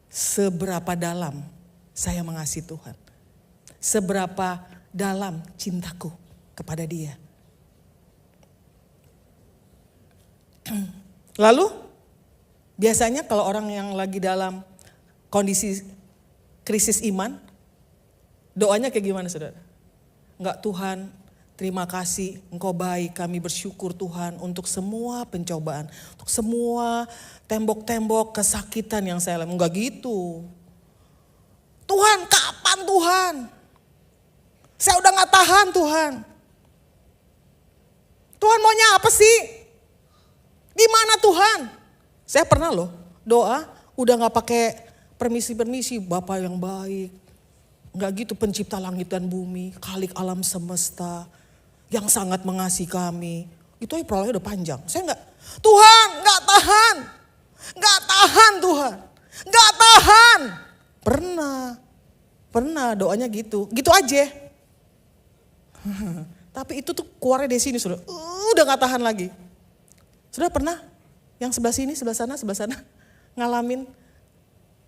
Seberapa dalam saya mengasihi Tuhan. Seberapa dalam cintaku kepada Dia. Lalu biasanya kalau orang yang lagi dalam kondisi krisis iman, doanya kayak gimana saudara? Enggak, Tuhan terima kasih Engkau baik, kami bersyukur Tuhan untuk semua pencobaan. Untuk semua tembok-tembok kesakitan yang saya alami. Enggak gitu. Tuhan kapan Tuhan? Saya udah gak tahan Tuhan. Tuhan maunya apa sih? Di mana Tuhan? Saya pernah loh doa udah gak pakai permisi-permisi, Bapa yang baik. Gak gitu, pencipta langit dan bumi, khalik alam semesta, yang sangat mengasihi kami. Itu aja perolehnya udah panjang. Saya gak, Tuhan gak tahan. Gak tahan Tuhan. Gak tahan. Pernah doanya gitu. Gitu aja. Tapi itu tuh keluarnya dari sini sudah. Udah gak tahan lagi. Sudah pernah yang sebelah sini, sebelah sana ngalamin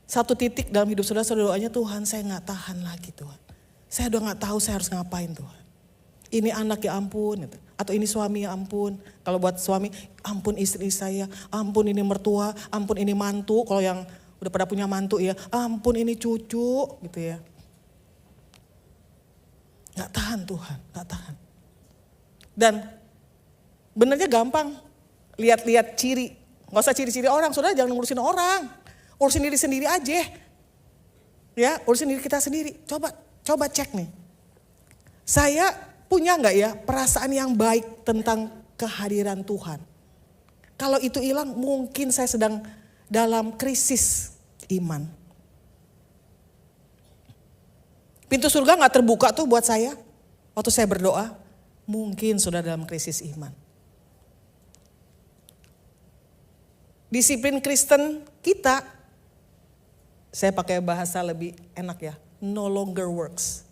satu titik dalam hidup saudara doanya, Tuhan saya gak tahan lagi Tuhan. Saya udah gak tahu saya harus ngapain Tuhan. Ini anak ya ampun. Gitu. Atau ini suami ya ampun. Kalau buat suami, ampun istri saya. Ampun ini mertua, ampun ini mantu. Kalau yang udah pada punya mantu ya, ampun ini cucu gitu ya. Gak tahan Tuhan, gak tahan. Dan benernya gampang. Lihat-lihat ciri. Gak usah ciri-ciri orang, saudara jangan ngurusin orang. Urusin diri sendiri aja. Ya, urusin diri kita sendiri. Coba cek nih. Saya punya gak ya perasaan yang baik tentang kehadiran Tuhan? Kalau itu hilang mungkin saya sedang dalam krisis iman. Pintu surga gak terbuka tuh buat saya. Waktu saya berdoa, mungkin sudah dalam krisis iman. Disiplin Kristen kita, saya pakai bahasa lebih enak ya, no longer works.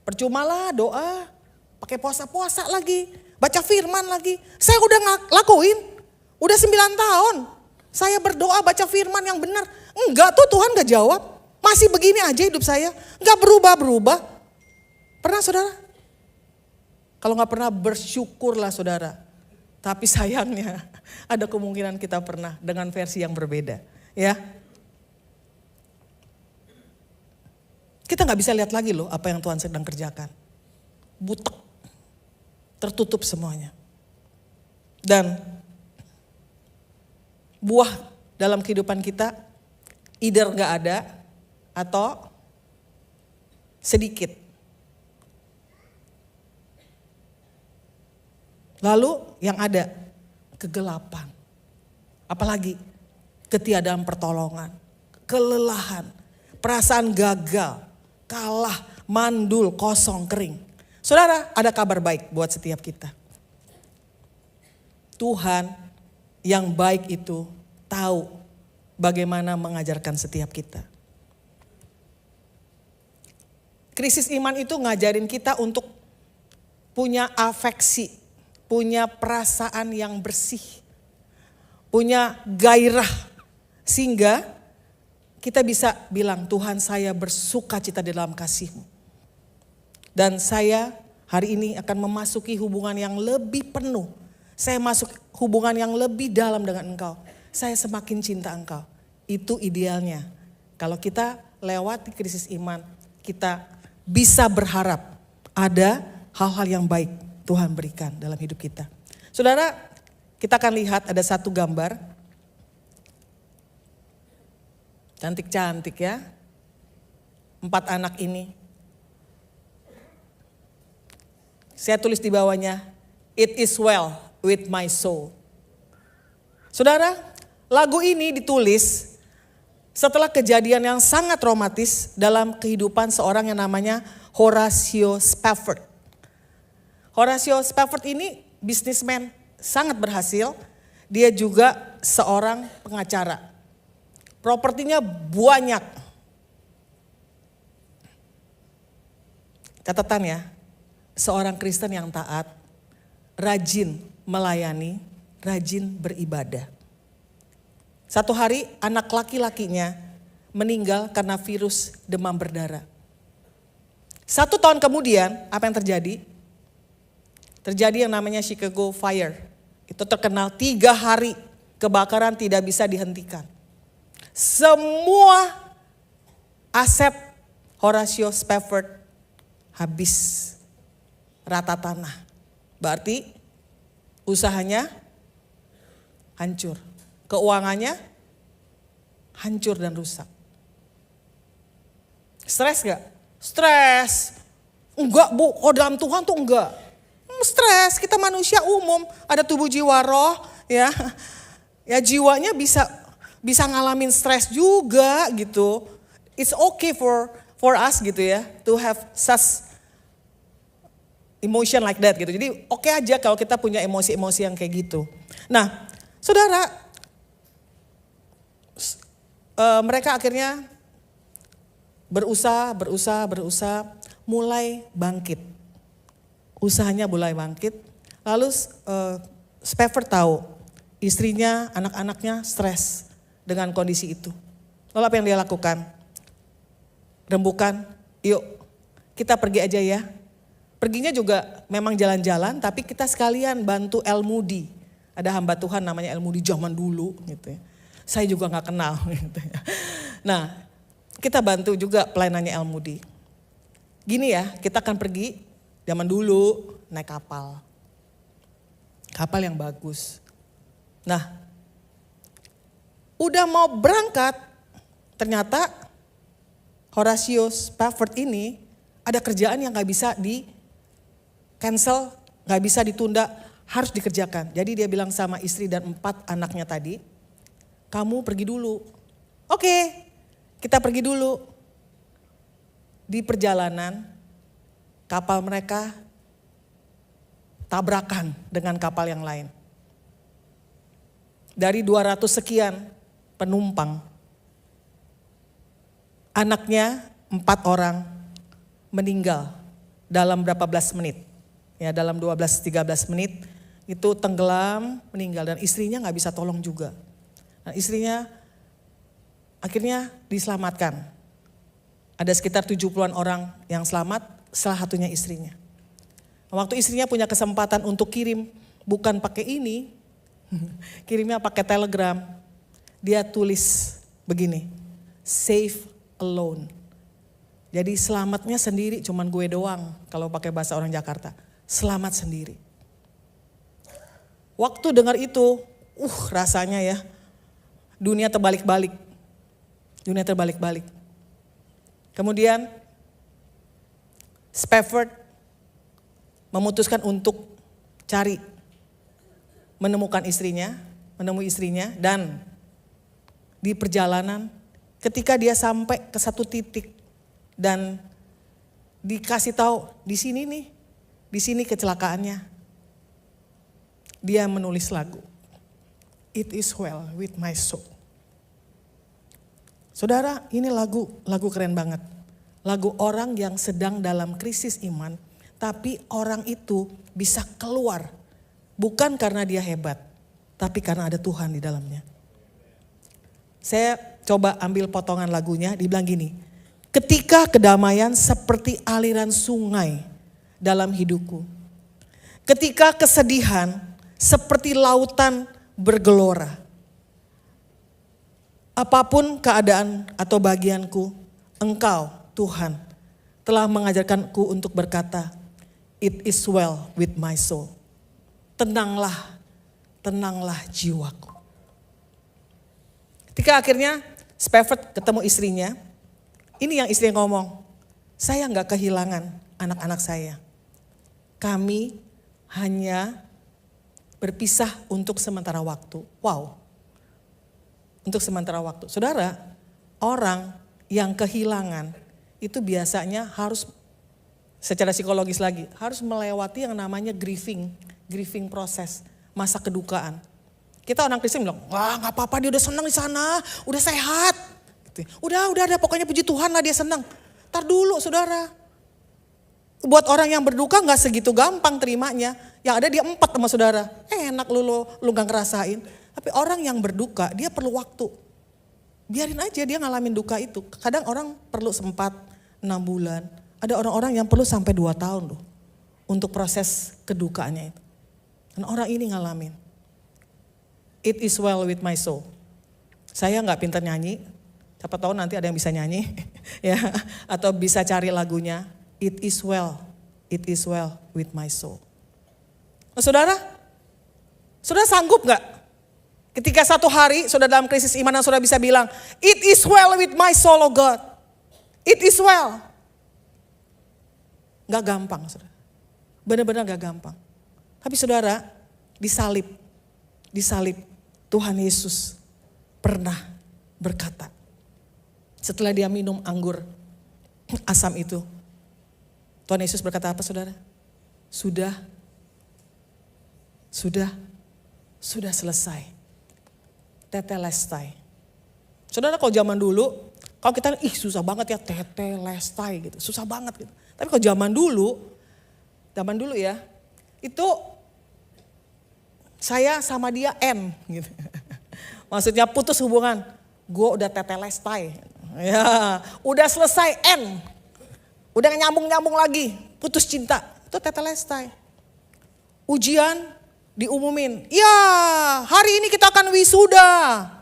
Percumalah doa, pakai puasa-puasa lagi, baca firman lagi. Saya udah lakuin, udah 9 tahun. Saya berdoa baca firman yang benar. Enggak tuh Tuhan gak jawab. Masih begini aja hidup saya, gak berubah-berubah. Pernah saudara? Kalau gak pernah bersyukurlah saudara. Tapi sayangnya ada kemungkinan kita pernah dengan versi yang berbeda. Ya, kita gak bisa lihat lagi loh apa yang Tuhan sedang kerjakan. Butek, tertutup semuanya. Dan buah dalam kehidupan kita either gak ada atau sedikit. Lalu yang ada kegelapan. Apalagi ketiadaan pertolongan, kelelahan, perasaan gagal, kalah, mandul, kosong, kering. Saudara, ada kabar baik buat setiap kita. Tuhan yang baik itu tahu bagaimana mengajarkan setiap kita. Krisis iman itu ngajarin kita untuk punya afeksi, punya perasaan yang bersih, punya gairah. Sehingga kita bisa bilang, Tuhan saya bersuka cita di dalam kasih-Mu. Dan saya hari ini akan memasuki hubungan yang lebih penuh. Saya masuk hubungan yang lebih dalam dengan Engkau. Saya semakin cinta Engkau. Itu idealnya. Kalau kita lewati krisis iman, kita bisa berharap ada hal-hal yang baik Tuhan berikan dalam hidup kita. Saudara, kita akan lihat ada satu gambar. Cantik-cantik ya. 4 anak ini. Saya tulis di bawahnya, it is well with my soul. Saudara, lagu ini ditulis setelah kejadian yang sangat traumatis dalam kehidupan seorang yang namanya Horatio Spafford. Horatio Spafford ini bisnismen sangat berhasil. Dia juga seorang pengacara. Propertinya banyak. Catatan ya, seorang Kristen yang taat, rajin melayani, rajin beribadah. Satu hari anak laki-lakinya meninggal karena virus demam berdarah. 1 tahun kemudian apa yang terjadi? Terjadi yang namanya Chicago Fire. Itu terkenal 3 hari kebakaran tidak bisa dihentikan. Semua aset Horatio Spafford habis rata tanah. Berarti usahanya hancur. Keuangannya hancur dan rusak. Stres gak? Stres. Enggak bu, kalau dalam Tuhan tuh enggak. Stres, kita manusia umum, ada tubuh jiwa roh ya. Ya jiwanya bisa ngalamin stres juga gitu. It's okay for us gitu ya, to have such emotion like that gitu. Jadi oke aja kalau kita punya emosi-emosi yang kayak gitu. Nah, saudara, mereka akhirnya berusaha, mulai bangkit. Usahanya mulai bangkit. Lalu Spafford tahu istrinya, anak-anaknya stres dengan kondisi itu. Lalu apa yang dia lakukan? Rembukan, yuk kita pergi aja ya. Perginya juga memang jalan-jalan, tapi kita sekalian bantu El Moody. Ada hamba Tuhan namanya El Moody zaman dulu gitu ya. Saya juga gak kenal gitu ya. Nah, kita bantu juga pelayanannya El Moody. Gini ya, kita akan pergi zaman dulu naik kapal. Kapal yang bagus. Nah, udah mau berangkat, ternyata Horatio Spafford ini ada kerjaan yang gak bisa di cancel, gak bisa ditunda, harus dikerjakan. Jadi dia bilang sama istri dan 4 anaknya tadi, kamu pergi dulu. Oke, kita pergi dulu. Di perjalanan kapal mereka tabrakan dengan kapal yang lain. Dari 200 sekian penumpang, anaknya 4 orang meninggal dalam berapa belas menit. Ya, dalam 12-13 menit itu tenggelam, meninggal, dan istrinya gak bisa tolong juga. Nah, istrinya akhirnya diselamatkan. Ada sekitar 70-an orang yang selamat, salah satunya istrinya. Waktu istrinya punya kesempatan untuk kirim, bukan pakai ini, kirimnya pakai telegram. Dia tulis begini, safe alone. Jadi selamatnya sendiri, cuman gue doang kalau pakai bahasa orang Jakarta. Selamat sendiri. Waktu dengar itu, rasanya ya, dunia terbalik-balik. Dunia terbalik-balik. Kemudian Spafford memutuskan untuk menemui istrinya, dan di perjalanan ketika dia sampai ke satu titik dan dikasih tahu di sini kecelakaannya, dia menulis lagu, It Is Well With My Soul. Saudara, ini lagu keren banget. Lagu orang yang sedang dalam krisis iman, tapi orang itu bisa keluar. Bukan karena dia hebat, tapi karena ada Tuhan di dalamnya. Saya coba ambil potongan lagunya, dibilang gini. Ketika kedamaian seperti aliran sungai dalam hidupku. Ketika kesedihan seperti lautan bergelora. Apapun keadaan atau bagianku, Engkau, Tuhan, telah mengajarkanku untuk berkata, It is well with my soul. Tenanglah jiwaku. Ketika akhirnya Spafford ketemu istrinya, ini yang istrinya ngomong, saya gak kehilangan anak-anak saya. Kami hanya berpisah untuk sementara waktu. Wow. Untuk sementara waktu. Saudara, orang yang kehilangan itu biasanya harus secara psikologis lagi, harus melewati yang namanya grieving proses, masa kedukaan. Kita orang Kristen bilang, wah gak apa-apa dia udah senang di sana, udah sehat. Udah pokoknya puji Tuhan lah dia senang. Ntar dulu saudara, buat orang yang berduka gak segitu gampang terimanya. Yang ada dia 4 sama saudara, enak lu gak ngerasain. Tapi orang yang berduka dia perlu waktu. Biarin aja dia ngalamin duka itu. Kadang orang perlu 4, 6 bulan. Ada orang-orang yang perlu sampai 2 tahun loh. Untuk proses kedukaannya itu. Dan orang ini ngalamin. It is well with my soul. Saya gak pintar nyanyi. Siapa tahu nanti ada yang bisa nyanyi. Ya, atau bisa cari lagunya. It is well with my soul. Nah, saudara sanggup gak? Ketika satu hari saudara dalam krisis iman dan saudara bisa bilang, It is well with my soul, oh God. It is well. Gak gampang saudara. Benar-benar gak gampang. Tapi saudara, disalib Tuhan Yesus pernah berkata setelah dia minum anggur asam itu. Tuhan Yesus berkata apa saudara? Sudah selesai. Tetelestai. Saudara kalau zaman dulu, kalau kita susah banget ya tetelestai gitu, susah banget gitu. Tapi kalau zaman dulu ya, itu saya sama dia N gitu. Maksudnya putus hubungan, gue udah tetelestai. Ya, udah selesai N. Udah nyambung-nyambung lagi, putus cinta. Itu tetelestai. Ujian diumumin, ya hari ini kita akan wisuda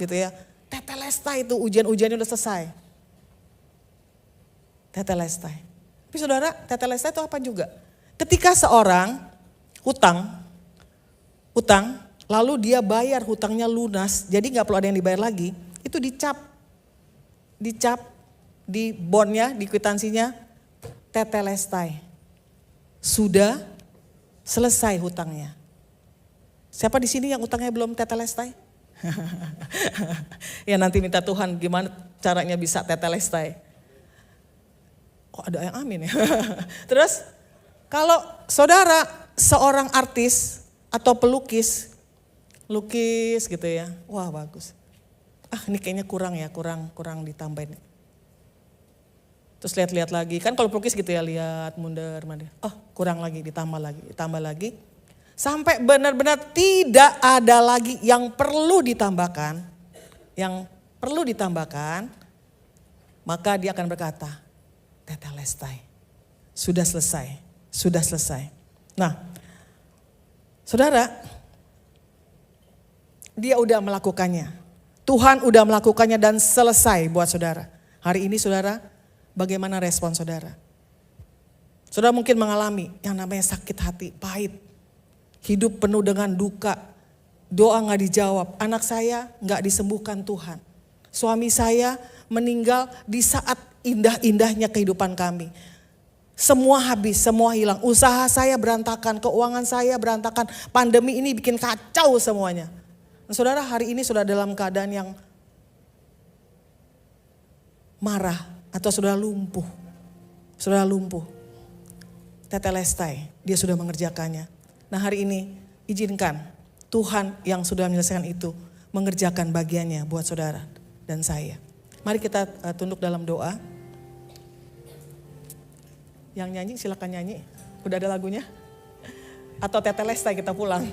gitu ya. Tetelestai itu ujian-ujiannya udah selesai. Tetelestai. Tapi saudara, tetelestai itu apa juga? Ketika seorang hutang, lalu dia bayar hutangnya lunas, jadi gak perlu ada yang dibayar lagi, itu dicap di bondnya, di kwitansinya, tetelestai. Sudah selesai hutangnya. Siapa di sini yang utangnya belum tetelestai? Ya nanti minta Tuhan gimana caranya bisa tetelestai. Kok ada yang amin ya? Terus kalau saudara seorang artis atau pelukis, lukis gitu ya, wah bagus. Ini kayaknya kurang ditambahin. Terus lihat-lihat lagi, kan kalau pelukis gitu ya, lihat mundur, kurang lagi, ditambah lagi. Sampai benar-benar tidak ada lagi yang perlu ditambahkan. Maka dia akan berkata, tetelestai, sudah selesai. Nah, saudara, dia udah melakukannya. Tuhan udah melakukannya dan selesai buat saudara. Hari ini saudara, bagaimana respon saudara? Saudara mungkin mengalami yang namanya sakit hati, pahit. Hidup penuh dengan duka, doa gak dijawab, anak saya gak disembuhkan Tuhan. Suami saya meninggal di saat indah-indahnya kehidupan kami. Semua habis, semua hilang, usaha saya berantakan, keuangan saya berantakan, pandemi ini bikin kacau semuanya. Dan saudara hari ini sudah dalam keadaan yang marah atau sudah lumpuh. Tetelestai, dia sudah mengerjakannya. Nah hari ini izinkan Tuhan yang sudah menyelesaikan itu mengerjakan bagiannya buat saudara dan saya. Mari kita tunduk dalam doa. Yang nyanyi silakan nyanyi. Udah ada lagunya? Atau tetelestai kita pulang.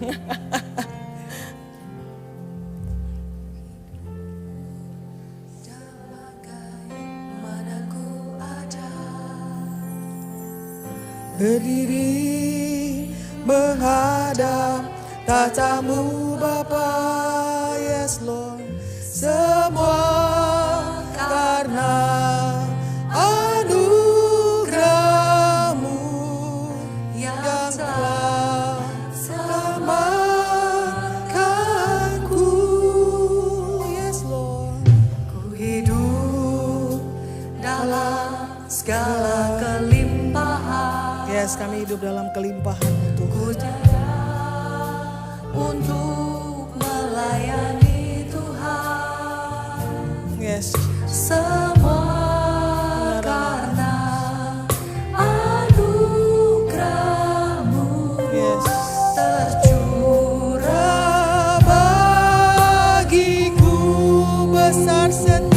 Berdiri menghadap tatamu Bapa, yes Lord. Semua karena anugerah-Mu yang telah selamatkanku, yes Lord. Ku hidup dalam segala kelimpahan. Yes, kami hidup dalam kelimpahan-Mu Tuhan. Untuk melayani Tuhan. Yes. Semua karena anugerah-Mu. Yes. Tercurah bagiku besar setia.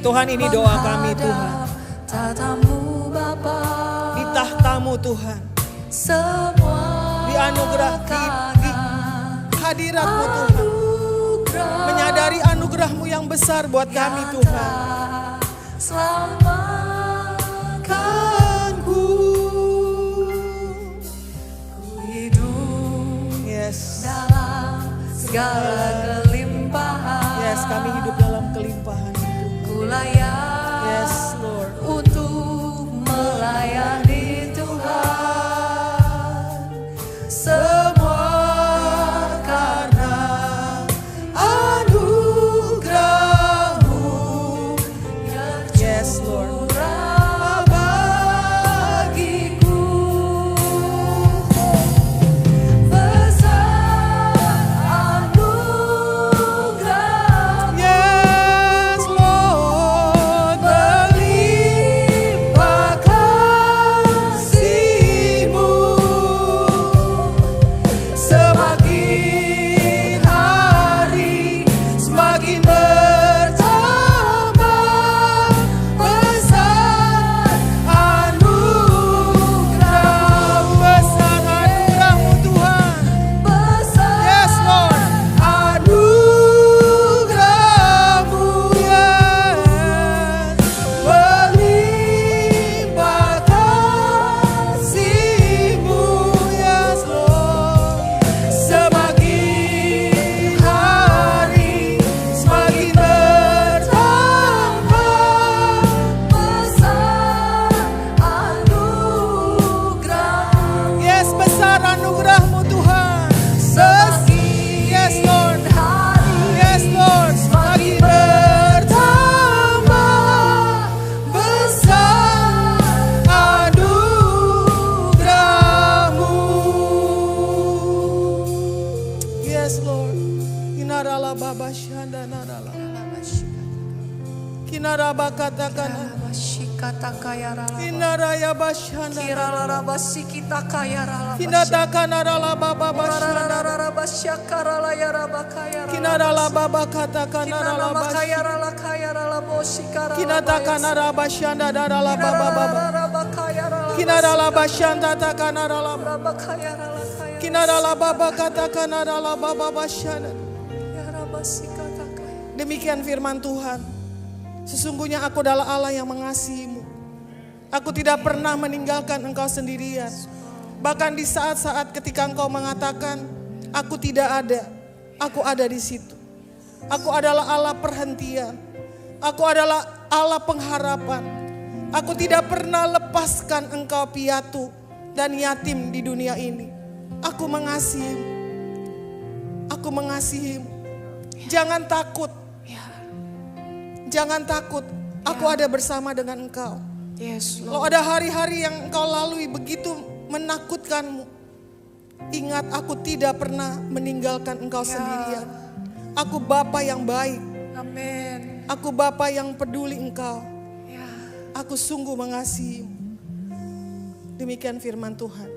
Tuhan, ini doa kami Tuhan. Di tahta-Mu Tuhan. Di anugerah, di hadirat-Mu Tuhan. Menyadari anugerah-Mu yang besar buat kami Tuhan. Selamatkanku, ku hidup dalam segala kelimpahan. Yes, kami hidup dalam kelimpahan itu. Ku layak Yes, Lord. untuk melayani Tuhan. Semua karena anugerah-Mu yang Yes, Lord. curah bagiku. Besar anugerah-Mu, Yes, Lord. berlimpah kasih-Mu. Semakin hari semakin bertambah besar anugerah-Mu. Besar anugerah-Mu Tuhan. Besar Yes, Lord. anugerah-Mu, Yes. berlimpah kasih-Mu. Yes, Lord. Semakin hari semakin bertambah besar anugerah-Mu. Yes, besar anugerah-Mu Tuhan. Semakin Yes, Lord. hari Yes, Lord. semakin bertambah besar anugerah-Mu. Yes, Lord. Inarala baba shanda narala. Kinaraba katakana. Inaraya bashanda. Kinatakana rala baba bashanda. Kinarala baba katakana rala bashanda. Kinatakana raba shanda darala baba baba. Kinarala bashanda takana rala. Kinarala baba katakana rala baba bashanda. Demikian firman Tuhan. Sesungguhnya aku adalah Allah yang mengasihi-Mu. Aku tidak pernah meninggalkan engkau sendirian. Bahkan di saat-saat ketika engkau mengatakan, aku tidak ada, aku ada di situ. Aku adalah Allah perhentian. Aku adalah Allah pengharapan. Aku tidak pernah lepaskan engkau piatu dan yatim di dunia ini. Aku mengasihi-Mu. Aku mengasihi-Mu. Jangan takut. Jangan takut. Aku ada bersama dengan engkau. Yes, Kalau ada hari-hari yang engkau lalui begitu menakutkanmu, ingat aku tidak pernah meninggalkan engkau sendirian. Aku Bapa yang baik. Amin. Aku Bapa yang peduli engkau. Ya. Aku sungguh mengasihi. Demikian firman Tuhan.